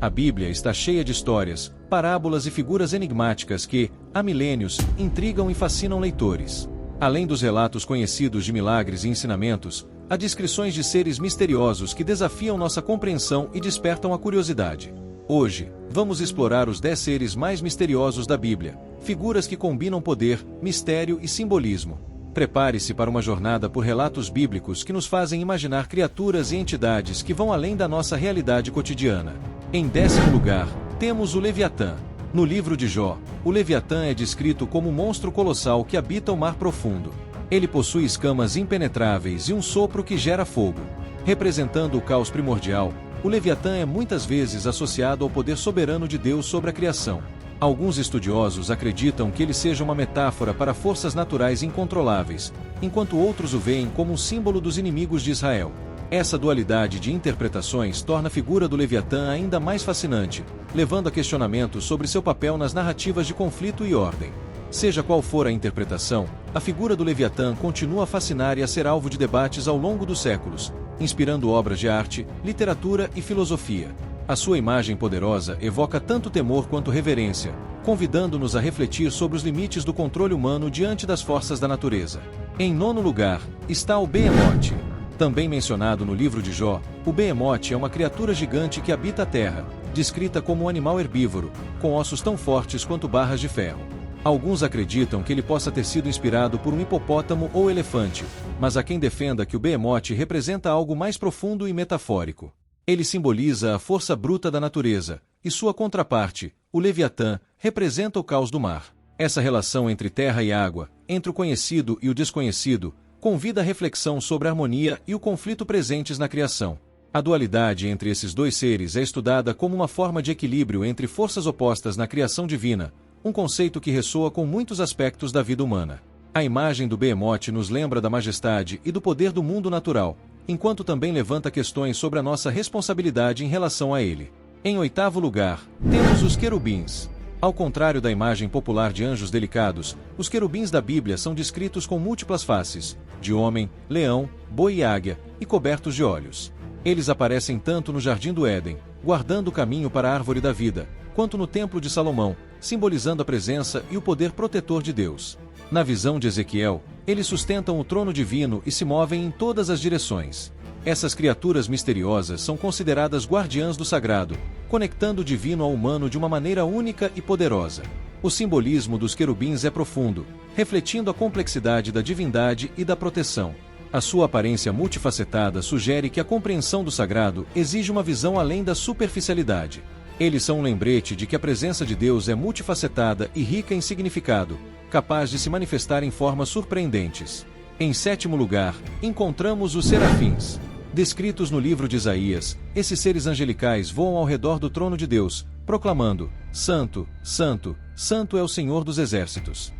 A Bíblia está cheia de histórias, parábolas e figuras enigmáticas que, há milênios, intrigam e fascinam leitores. Além dos relatos conhecidos de milagres e ensinamentos, há descrições de seres misteriosos que desafiam nossa compreensão e despertam a curiosidade. Hoje, vamos explorar os 10 seres mais misteriosos da Bíblia, figuras que combinam poder, mistério e simbolismo. Prepare-se para uma jornada por relatos bíblicos que nos fazem imaginar criaturas e entidades que vão além da nossa realidade cotidiana. Em 10º lugar, temos o Leviatã. No livro de Jó, o Leviatã é descrito como um monstro colossal que habita o mar profundo. Ele possui escamas impenetráveis e um sopro que gera fogo. Representando o caos primordial, o Leviatã é muitas vezes associado ao poder soberano de Deus sobre a criação. Alguns estudiosos acreditam que ele seja uma metáfora para forças naturais incontroláveis, enquanto outros o veem como um símbolo dos inimigos de Israel. Essa dualidade de interpretações torna a figura do Leviatã ainda mais fascinante, levando a questionamentos sobre seu papel nas narrativas de conflito e ordem. Seja qual for a interpretação, a figura do Leviatã continua a fascinar e a ser alvo de debates ao longo dos séculos, inspirando obras de arte, literatura e filosofia. A sua imagem poderosa evoca tanto temor quanto reverência, convidando-nos a refletir sobre os limites do controle humano diante das forças da natureza. Em 9º lugar, está o Behemoth. Também mencionado no livro de Jó, o Behemoth é uma criatura gigante que habita a terra, descrita como um animal herbívoro, com ossos tão fortes quanto barras de ferro. Alguns acreditam que ele possa ter sido inspirado por um hipopótamo ou elefante, mas há quem defenda que o Behemoth representa algo mais profundo e metafórico. Ele simboliza a força bruta da natureza, e sua contraparte, o Leviatã, representa o caos do mar. Essa relação entre terra e água, entre o conhecido e o desconhecido, convida a reflexão sobre a harmonia e o conflito presentes na criação. A dualidade entre esses dois seres é estudada como uma forma de equilíbrio entre forças opostas na criação divina, um conceito que ressoa com muitos aspectos da vida humana. A imagem do Behemoth nos lembra da majestade e do poder do mundo natural, enquanto também levanta questões sobre a nossa responsabilidade em relação a ele. Em 8º lugar, temos os querubins. Ao contrário da imagem popular de anjos delicados, os querubins da Bíblia são descritos com múltiplas faces, de homem, leão, boi e águia, e cobertos de olhos. Eles aparecem tanto no Jardim do Éden, guardando o caminho para a árvore da vida, quanto no Templo de Salomão, simbolizando a presença e o poder protetor de Deus. Na visão de Ezequiel, eles sustentam o trono divino e se movem em todas as direções. Essas criaturas misteriosas são consideradas guardiãs do sagrado, conectando o divino ao humano de uma maneira única e poderosa. O simbolismo dos querubins é profundo, refletindo a complexidade da divindade e da proteção. A sua aparência multifacetada sugere que a compreensão do sagrado exige uma visão além da superficialidade. Eles são um lembrete de que a presença de Deus é multifacetada e rica em significado, capaz de se manifestar em formas surpreendentes. Em 7º lugar, encontramos os serafins. Descritos no livro de Isaías, esses seres angelicais voam ao redor do trono de Deus, proclamando: Santo, Santo, Santo é o Senhor dos Exércitos.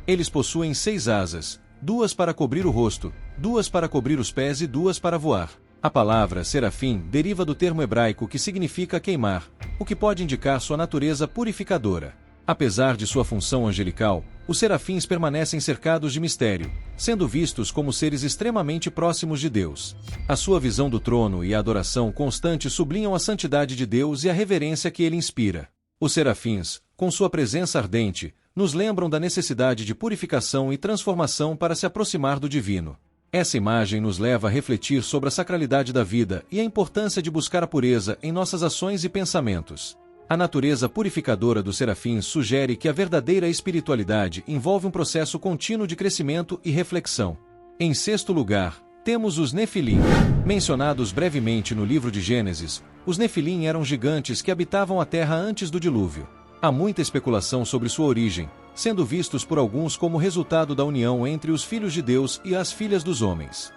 Eles possuem 6 asas, 2 para cobrir o rosto, 2 para cobrir os pés e 2 para voar. A palavra serafim deriva do termo hebraico que significa queimar, o que pode indicar sua natureza purificadora. Apesar de sua função angelical, os serafins permanecem cercados de mistério, sendo vistos como seres extremamente próximos de Deus. A sua visão do trono e a adoração constante sublinham a santidade de Deus e a reverência que ele inspira. Os serafins, com sua presença ardente, nos lembram da necessidade de purificação e transformação para se aproximar do divino. Essa imagem nos leva a refletir sobre a sacralidade da vida e a importância de buscar a pureza em nossas ações e pensamentos. A natureza purificadora dos serafins sugere que a verdadeira espiritualidade envolve um processo contínuo de crescimento e reflexão. Em 6º lugar, temos os Nefilim. Mencionados brevemente no livro de Gênesis, os Nefilim eram gigantes que habitavam a terra antes do dilúvio. Há muita especulação sobre sua origem, sendo vistos por alguns como resultado da união entre os filhos de Deus e as filhas dos homens.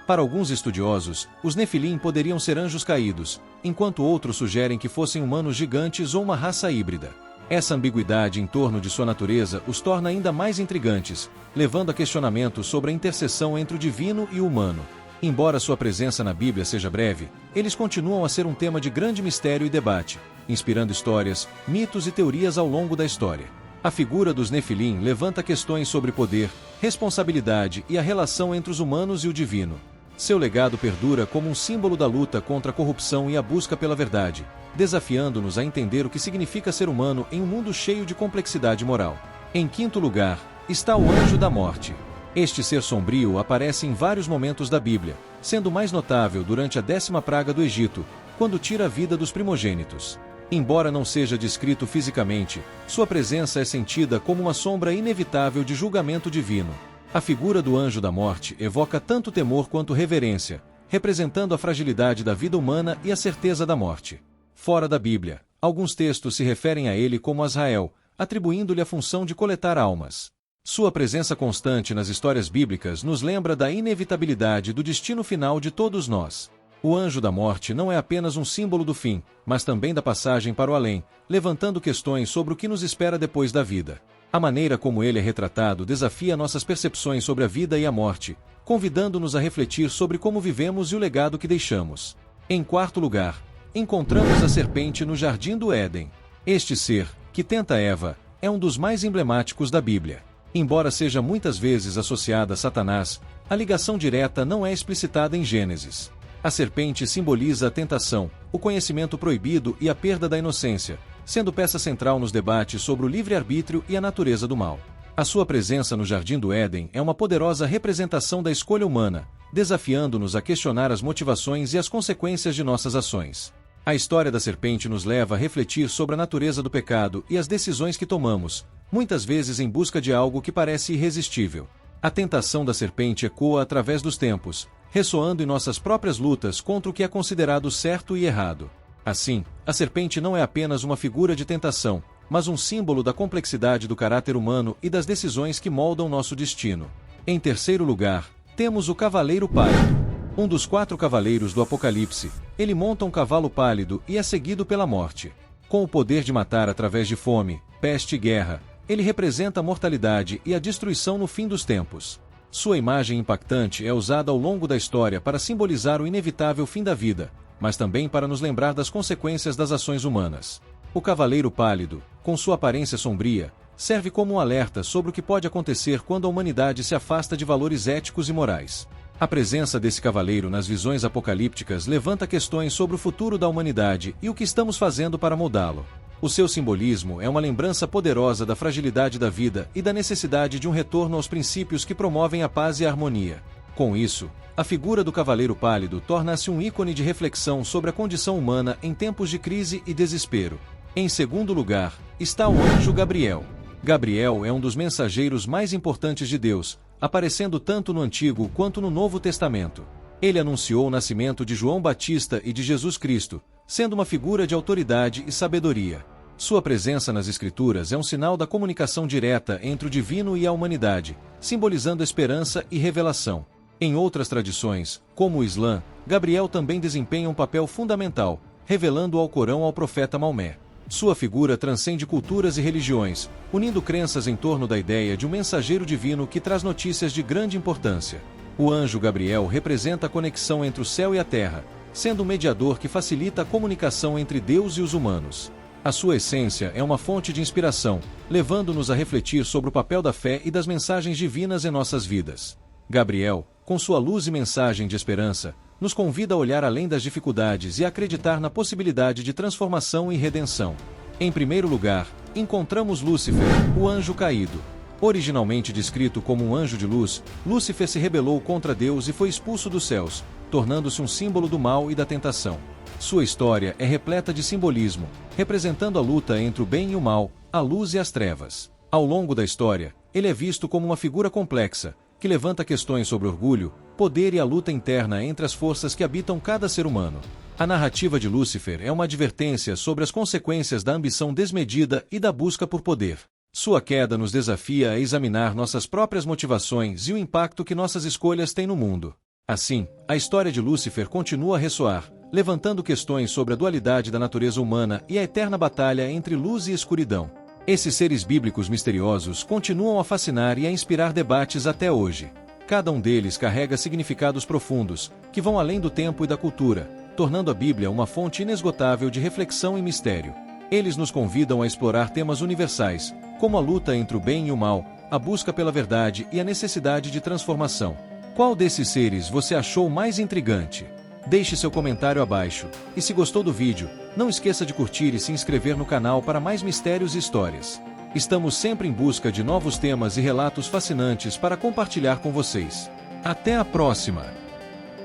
Para alguns estudiosos, os Nefilim poderiam ser anjos caídos, enquanto outros sugerem que fossem humanos gigantes ou uma raça híbrida. Essa ambiguidade em torno de sua natureza os torna ainda mais intrigantes, levando a questionamentos sobre a interseção entre o divino e o humano. Embora sua presença na Bíblia seja breve, eles continuam a ser um tema de grande mistério e debate, inspirando histórias, mitos e teorias ao longo da história. A figura dos Nefilim levanta questões sobre poder, responsabilidade e a relação entre os humanos e o divino. Seu legado perdura como um símbolo da luta contra a corrupção e a busca pela verdade, desafiando-nos a entender o que significa ser humano em um mundo cheio de complexidade moral. Em quinto lugar, está o anjo da morte. Este ser sombrio aparece em vários momentos da Bíblia, sendo mais notável durante a 10ª praga do Egito, quando tira a vida dos primogênitos. Embora não seja descrito fisicamente, sua presença é sentida como uma sombra inevitável de julgamento divino. A figura do anjo da morte evoca tanto temor quanto reverência, representando a fragilidade da vida humana e a certeza da morte. Fora da Bíblia, alguns textos se referem a ele como Azrael, atribuindo-lhe a função de coletar almas. Sua presença constante nas histórias bíblicas nos lembra da inevitabilidade do destino final de todos nós. O anjo da morte não é apenas um símbolo do fim, mas também da passagem para o além, levantando questões sobre o que nos espera depois da vida. A maneira como ele é retratado desafia nossas percepções sobre a vida e a morte, convidando-nos a refletir sobre como vivemos e o legado que deixamos. Em quarto lugar, encontramos a serpente no Jardim do Éden. Este ser, que tenta Eva, é um dos mais emblemáticos da Bíblia. Embora seja muitas vezes associada a Satanás, a ligação direta não é explicitada em Gênesis. A serpente simboliza a tentação, o conhecimento proibido e a perda da inocência, sendo peça central nos debates sobre o livre-arbítrio e a natureza do mal. A sua presença no Jardim do Éden é uma poderosa representação da escolha humana, desafiando-nos a questionar as motivações e as consequências de nossas ações. A história da serpente nos leva a refletir sobre a natureza do pecado e as decisões que tomamos, muitas vezes em busca de algo que parece irresistível. A tentação da serpente ecoa através dos tempos, ressoando em nossas próprias lutas contra o que é considerado certo e errado. Assim, a serpente não é apenas uma figura de tentação, mas um símbolo da complexidade do caráter humano e das decisões que moldam nosso destino. Em terceiro lugar, temos o Cavaleiro Pálido. Um dos 4 cavaleiros do Apocalipse, ele monta um cavalo pálido e é seguido pela morte. Com o poder de matar através de fome, peste e guerra, ele representa a mortalidade e a destruição no fim dos tempos. Sua imagem impactante é usada ao longo da história para simbolizar o inevitável fim da vida, mas também para nos lembrar das consequências das ações humanas. O Cavaleiro Pálido, com sua aparência sombria, serve como um alerta sobre o que pode acontecer quando a humanidade se afasta de valores éticos e morais. A presença desse cavaleiro nas visões apocalípticas levanta questões sobre o futuro da humanidade e o que estamos fazendo para moldá-lo. O seu simbolismo é uma lembrança poderosa da fragilidade da vida e da necessidade de um retorno aos princípios que promovem a paz e a harmonia. Com isso, a figura do Cavaleiro Pálido torna-se um ícone de reflexão sobre a condição humana em tempos de crise e desespero. Em segundo lugar, está o anjo Gabriel. Gabriel é um dos mensageiros mais importantes de Deus, aparecendo tanto no Antigo quanto no Novo Testamento. Ele anunciou o nascimento de João Batista e de Jesus Cristo, sendo uma figura de autoridade e sabedoria. Sua presença nas Escrituras é um sinal da comunicação direta entre o divino e a humanidade, simbolizando esperança e revelação. Em outras tradições, como o Islã, Gabriel também desempenha um papel fundamental, revelando o Alcorão ao profeta Maomé. Sua figura transcende culturas e religiões, unindo crenças em torno da ideia de um mensageiro divino que traz notícias de grande importância. O anjo Gabriel representa a conexão entre o céu e a terra, sendo um mediador que facilita a comunicação entre Deus e os humanos. A sua essência é uma fonte de inspiração, levando-nos a refletir sobre o papel da fé e das mensagens divinas em nossas vidas. Gabriel, com sua luz e mensagem de esperança, nos convida a olhar além das dificuldades e a acreditar na possibilidade de transformação e redenção. Em primeiro lugar, encontramos Lúcifer, o anjo caído. Originalmente descrito como um anjo de luz, Lúcifer se rebelou contra Deus e foi expulso dos céus, tornando-se um símbolo do mal e da tentação. Sua história é repleta de simbolismo, representando a luta entre o bem e o mal, a luz e as trevas. Ao longo da história, ele é visto como uma figura complexa, que levanta questões sobre orgulho, poder e a luta interna entre as forças que habitam cada ser humano. A narrativa de Lúcifer é uma advertência sobre as consequências da ambição desmedida e da busca por poder. Sua queda nos desafia a examinar nossas próprias motivações e o impacto que nossas escolhas têm no mundo. Assim, a história de Lúcifer continua a ressoar, levantando questões sobre a dualidade da natureza humana e a eterna batalha entre luz e escuridão. Esses seres bíblicos misteriosos continuam a fascinar e a inspirar debates até hoje. Cada um deles carrega significados profundos, que vão além do tempo e da cultura, tornando a Bíblia uma fonte inesgotável de reflexão e mistério. Eles nos convidam a explorar temas universais, como a luta entre o bem e o mal, a busca pela verdade e a necessidade de transformação. Qual desses seres você achou mais intrigante? Deixe seu comentário abaixo, e se gostou do vídeo, não esqueça de curtir e se inscrever no canal para mais mistérios e histórias. Estamos sempre em busca de novos temas e relatos fascinantes para compartilhar com vocês. Até a próxima!